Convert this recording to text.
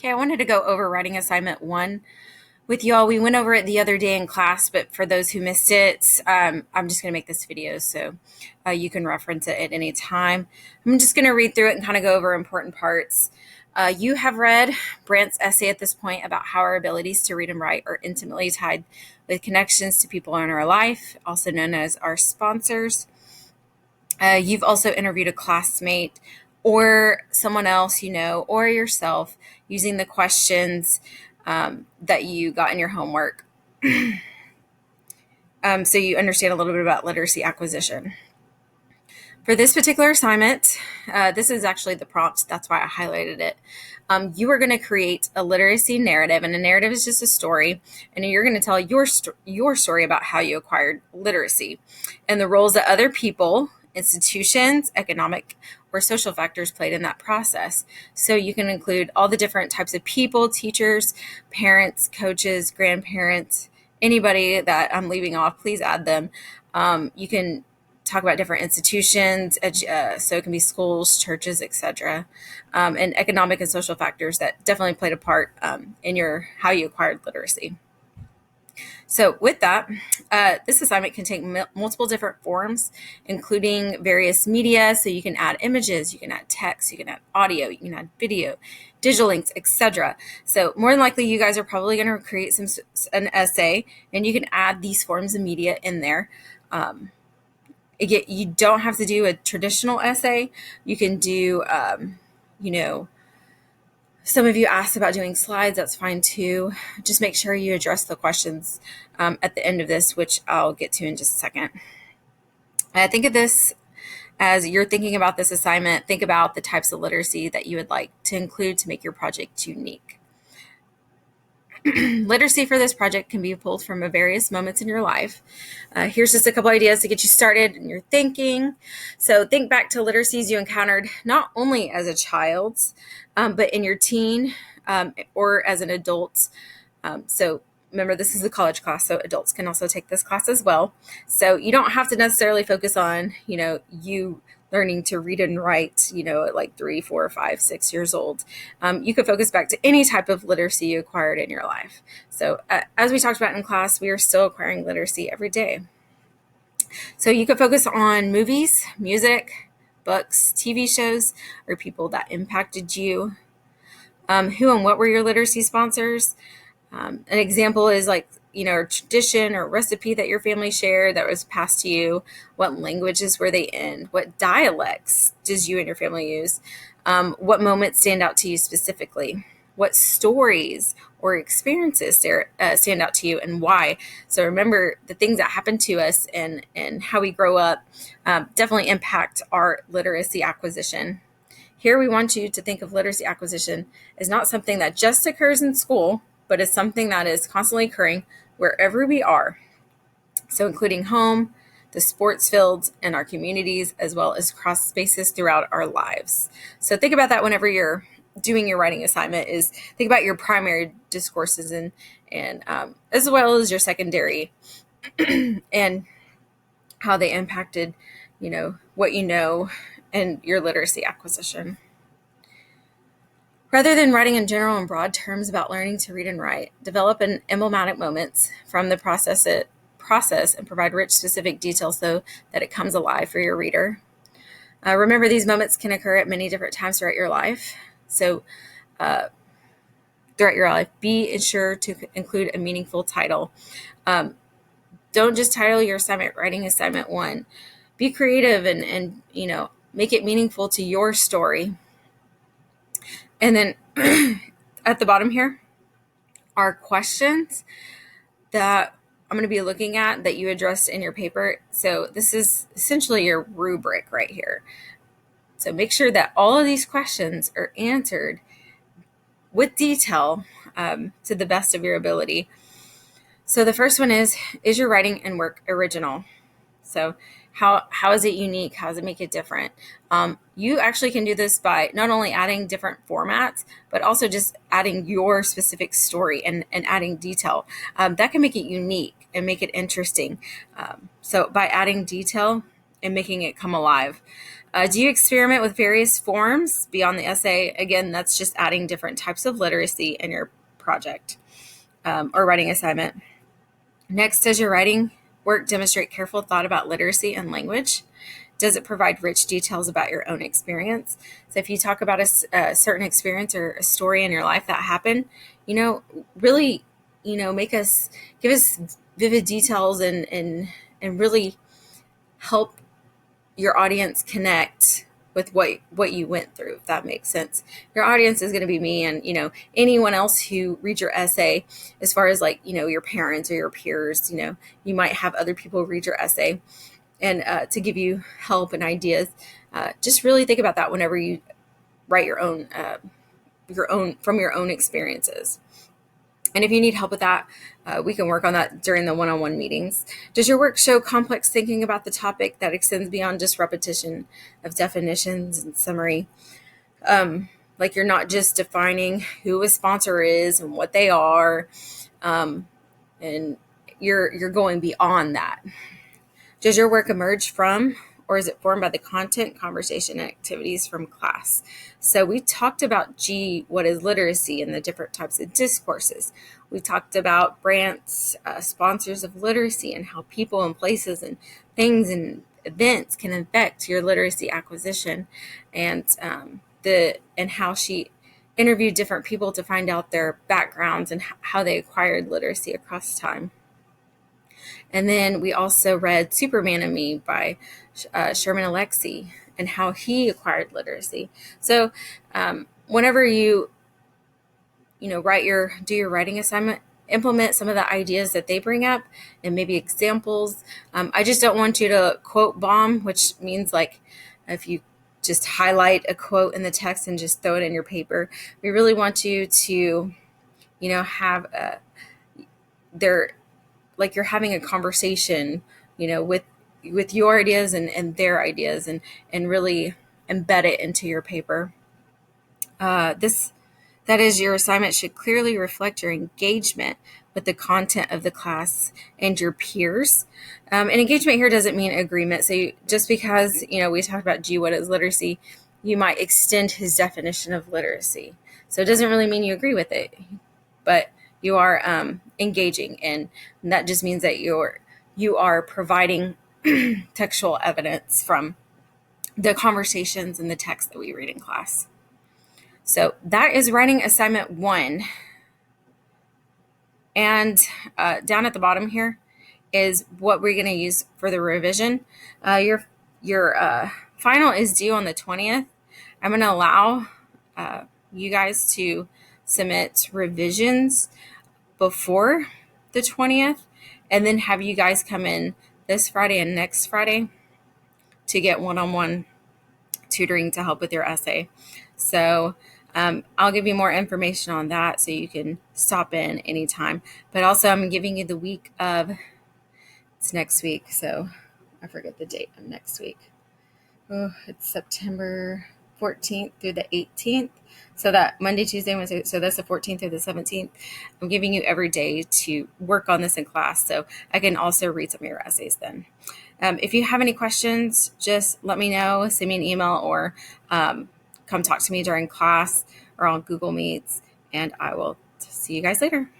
Okay, I wanted to go over writing assignment 1 with y'all. We went over it the other day in class, but for those who missed it, I'm just going to make this video so you can reference it at any time. I'm just going to read through it and kind of go over important parts. You have read Brandt's essay at this point about how our abilities to read and write are intimately tied with connections to people in our life, also known as our sponsors. You've also interviewed a classmate or someone else you know or yourself using the questions that you got in your homework. So you understand a little bit about literacy acquisition. For this particular assignment, this is actually the prompt. That's why I highlighted it. You are going to create a literacy narrative, and a narrative is just a story, and you're going to tell your story about how you acquired literacy and the roles that other people, institutions, economic, or social factors played in that process. So you can include all the different types of people, teachers, parents, coaches, grandparents, anybody that I'm leaving off, please add them. You can talk about different institutions, so it can be schools, churches, etc., and economic and social factors that definitely played a part in how you acquired literacy. So with that, this assignment can take multiple different forms, including various media. So you can add images, you can add text, you can add audio, you can add video, digital links, etc. So more than likely, you guys are probably going to create an essay, and you can add these forms of media in there. You don't have to do a traditional essay. You can do, some of you asked about doing slides. That's fine too. Just make sure you address the questions at the end of this, which I'll get to in just a second. Think of this as you're thinking about this assignment. Think about the types of literacy that you would like to include to make your project unique. Literacy for this project can be pulled from various moments in your life. Here's just a couple ideas to get you started in your thinking. So think back to literacies you encountered not only as a child, but in your teen or as an adult. So remember, this is a college class, so adults can also take this class as well. So you don't have to necessarily focus on, you learning to read and write, at like 3, 4, 5, 6 years old. You could focus back to any type of literacy you acquired in your life. So as we talked about in class, we are still acquiring literacy every day. So you could focus on movies, music, books, TV shows, or people that impacted you. Who and what were your literacy sponsors? An example is like, a tradition or recipe that your family shared that was passed to you. What languages were they in? What dialects did you and your family use? What moments stand out to you specifically? What stories or experiences stand out to you, and why? So remember, the things that happen to us and how we grow up definitely impact our literacy acquisition. Here we want you to think of literacy acquisition as not something that just occurs in school, but as something that is constantly occurring wherever we are. So including home, the sports fields, and our communities, as well as cross spaces throughout our lives. So think about that whenever you're doing your writing assignment. Is think about your primary discourses and as well as your secondary and how they impacted, what you know and your literacy acquisition. Rather than writing in general and broad terms about learning to read and write, develop an emblematic moments from the process and provide rich, specific details so that it comes alive for your reader. Remember, these moments can occur at many different times throughout your life. So throughout your life, be sure to include a meaningful title. Don't just title your assignment Writing Assignment 1. Be creative and make it meaningful to your story. And then at the bottom here are questions that I'm going to be looking at that you addressed in your paper. So this is essentially your rubric right here. So make sure that all of these questions are answered with detail to the best of your ability. So the first one is your writing and work original? So how is it unique? How does it make it different? You actually can do this by not only adding different formats, but also just adding your specific story and adding detail. That can make it unique and make it interesting. So by adding detail and making it come alive. Do you experiment with various forms beyond the essay? Again, that's just adding different types of literacy in your project or writing assignment. Next, does your writing work demonstrate careful thought about literacy and language? Does it provide rich details about your own experience? So if you talk about a certain experience or a story in your life that happened, really, give us vivid details and really help your audience connect with what you went through, if that makes sense. Your audience is going to be me and, anyone else who reads your essay, as far as like, your parents or your peers, you might have other people read your essay and to give you help and ideas. Just really think about that whenever you write your own from your own experiences. And if you need help with that, we can work on that during the one-on-one meetings. Does your work show complex thinking about the topic that extends beyond just repetition of definitions and summary? Like you're not just defining who a sponsor is and what they are, and you're going beyond that. Does your work emerge from, or is it formed by the content, conversation, and activities from class? So we talked about what is literacy and the different types of discourses. We talked about brands, sponsors of literacy, and how people and places and things and events can affect your literacy acquisition, and how she interviewed different people to find out their backgrounds and how they acquired literacy across time. And then we also read Superman and Me by Sherman Alexie and how he acquired literacy. So whenever you do your writing assignment, implement some of the ideas that they bring up and maybe examples. I just don't want you to quote bomb, which means like if you just highlight a quote in the text and just throw it in your paper. We really want you to, have like you're having a conversation, with your ideas and their ideas and really embed it into your paper. That is, your assignment should clearly reflect your engagement with the content of the class and your peers. And engagement here doesn't mean agreement. So just because, we talked about what is literacy, you might extend his definition of literacy. So it doesn't really mean you agree with it, but you are engaging, and that just means that you are providing textual evidence from the conversations and the text that we read in class. So that is writing assignment 1. And down at the bottom here is what we're going to use for the revision. Your final is due on the 20th. I'm going to allow you guys to submit revisions before the 20th, and then have you guys come in this Friday and next Friday to get one-on-one tutoring to help with your essay. So I'll give you more information on that so you can stop in anytime. But also I'm giving you the week of, it's next week, so I forget the date of next week. Oh, it's September 14th through the 18th. So that Monday, Tuesday, Wednesday, so that's the 14th through the 17th. I'm giving you every day to work on this in class, so I can also read some of your essays then. If you have any questions, just let me know, send me an email, or come talk to me during class or on Google Meets, and I will see you guys later.